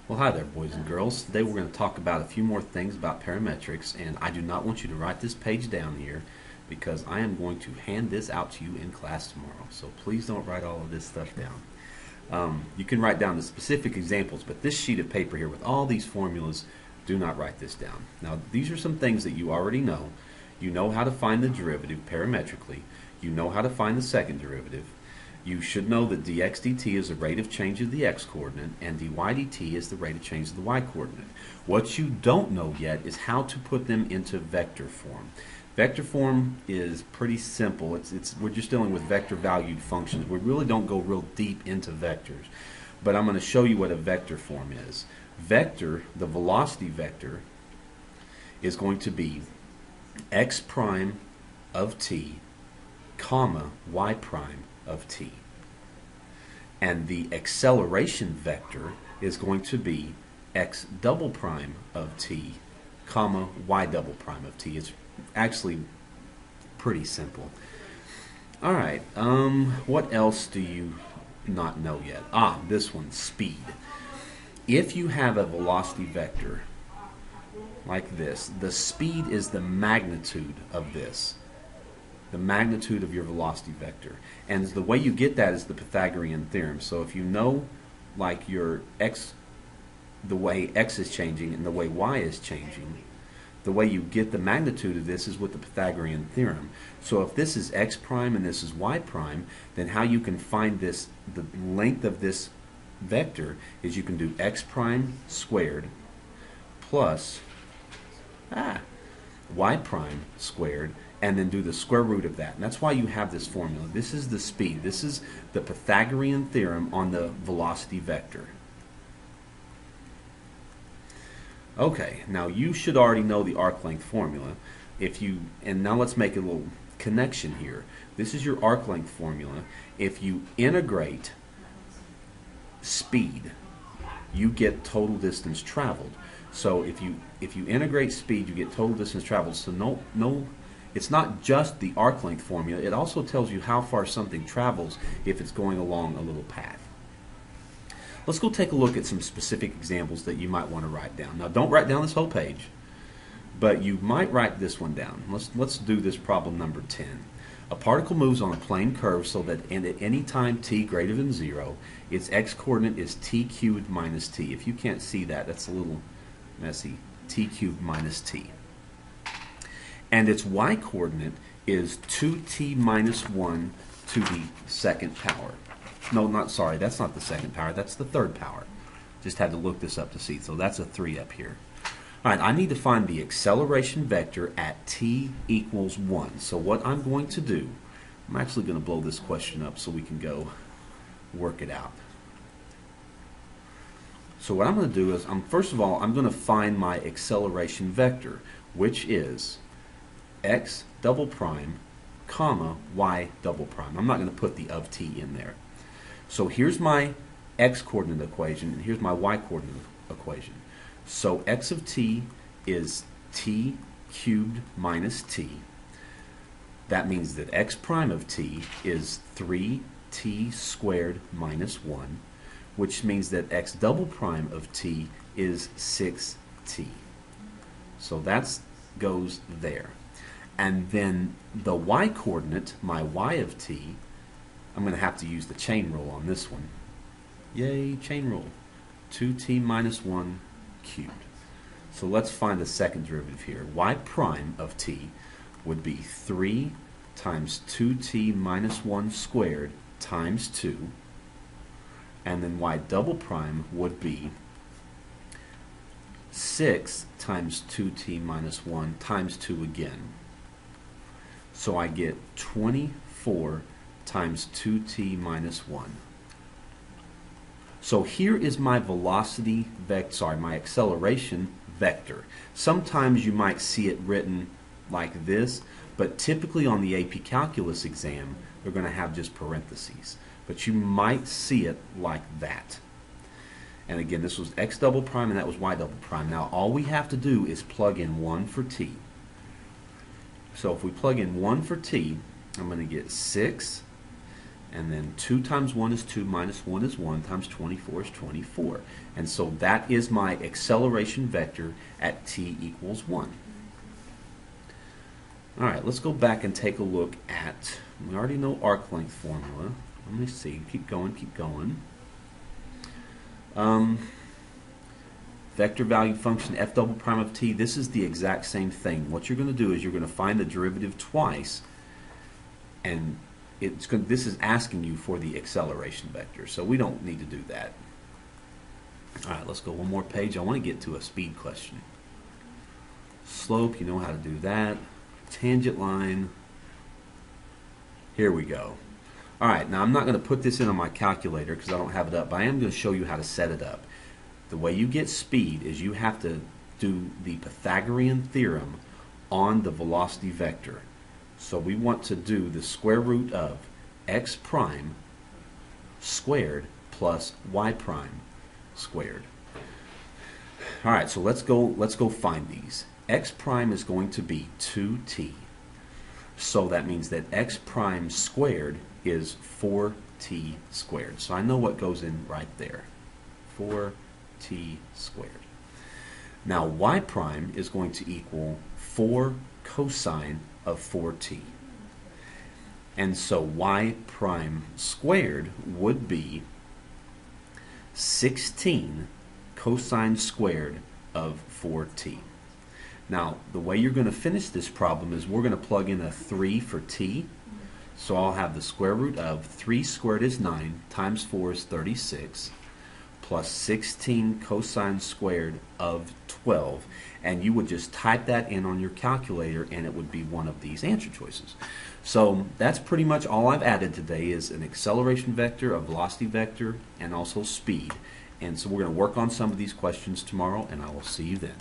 Well, hi there, boys and girls. Today we're going to talk about a few more things about parametrics, and I do not want you to write this page down here because I am going to hand this out to you in class tomorrow. So please don't write all of this stuff down. You can write down the specific examples, but this sheet of paper here with all these formulas, do not write this down. Now, these are some things that you already know. You know how to find the derivative parametrically. You know how to find the second derivative. You should know that dx dt is the rate of change of the x-coordinate and dy dt is the rate of change of the y-coordinate. What you don't know yet is how to put them into vector form. Vector form is pretty simple. We're just dealing with vector valued functions. We really don't go real deep into vectors. But I'm going to show you what a vector form is. Vector, the velocity vector, is going to be x prime of t, comma, y prime of t. And the acceleration vector is going to be x double prime of t, comma, y double prime of t. It's actually pretty simple. All right, what else do you not know yet? This one, speed. If you have a velocity vector like this, the speed is the magnitude of this. The magnitude of your velocity vector. And the way you get that is the Pythagorean theorem. So if you know like your x, the way x is changing and the way y is changing, the way you get the magnitude of this is with the Pythagorean theorem. So if this is x prime and this is y prime, then how you can find this, the length of this vector, is you can do x prime squared plus y prime squared, and then do the square root of that. And that's why you have this formula. This is the speed. This is the Pythagorean theorem on the velocity vector. Okay, now you should already know the arc length formula. And now let's make a little connection here. This is your arc length formula. If you integrate speed, you get total distance traveled. So if you integrate speed, you get total distance traveled. So it's not just the arc length formula. It also tells you how far something travels if it's going along a little path. Let's go take a look at some specific examples that you might want to write down. Now, don't write down this whole page, but you might write this one down. Let's do this problem number 10. A particle moves on a plane curve so that at any time t greater than 0, its x-coordinate is t cubed minus t. If you can't see that, that's a little messy. T cubed minus t. And its y-coordinate is 2t minus 1 to the second power. No, sorry, that's not the second power, that's the third power. Just had to look this up to see, so that's a 3 up here. All right, I need to find the acceleration vector at t equals 1. So what I'm going to do, I'm actually going to blow this question up so we can go work it out. So what I'm going to do is, first of all, I'm going to find my acceleration vector, which is x double prime, comma, y double prime. I'm not going to put the of t in there. So here's my x-coordinate equation, and here's my y-coordinate equation. So x of t is t cubed minus t. That means that x prime of t is 3t squared minus 1, which means that x double prime of t is 6t. So that goes there. And then the y-coordinate, my y of t, I'm going to have to use the chain rule on this one. Yay, chain rule. 2t minus 1 cubed. So let's find the second derivative here. Y prime of t would be 3 times 2t minus 1 squared times 2. And then y double prime would be 6 times 2t minus 1 times 2 again. So I get 24 times 2t minus 1. So here is my velocity vector, my acceleration vector. Sometimes you might see it written like this, but typically on the AP Calculus exam, they're going to have just parentheses. But you might see it like that. And again, this was x double prime and that was y double prime. Now all we have to do is plug in 1 for t. So if we plug in 1 for t, I'm going to get 6 And then 2 times 1 is 2, minus 1 is 1, times 24 is 24. And so that is my acceleration vector at t equals 1. All right, let's go back and take a look at, we already know arc length formula. Let me see, keep going, keep going. Vector value function f double prime of t, this is the exact same thing. What you're going to do is you're going to find the derivative twice, and this is asking you for the acceleration vector, so we don't need to do that. All right, let's go one more page. I want to get to a speed question. Slope, you know how to do that. Tangent line. Here we go. All right, now I'm not going to put this in on my calculator because I don't have it up, but I am going to show you how to set it up. The way you get speed is you have to do the Pythagorean theorem on the velocity vector. So we want to do the square root of x prime squared plus y prime squared. All right, so let's go find these. X prime is going to be 2t. So that means that x prime squared is 4t squared. So I know what goes in right there. 4t squared. Now y prime is going to equal 4 cosine of 4t. And so y prime squared would be 16 cosine squared of 4t. Now, the way you're going to finish this problem is we're going to plug in a 3 for t. So I'll have the square root of 3 squared is 9 times 4 is 36 plus 16 cosine squared of 12. And you would just type that in on your calculator and it would be one of these answer choices. So that's pretty much all I've added today is an acceleration vector, a velocity vector, and also speed. And so we're going to work on some of these questions tomorrow, and I will see you then.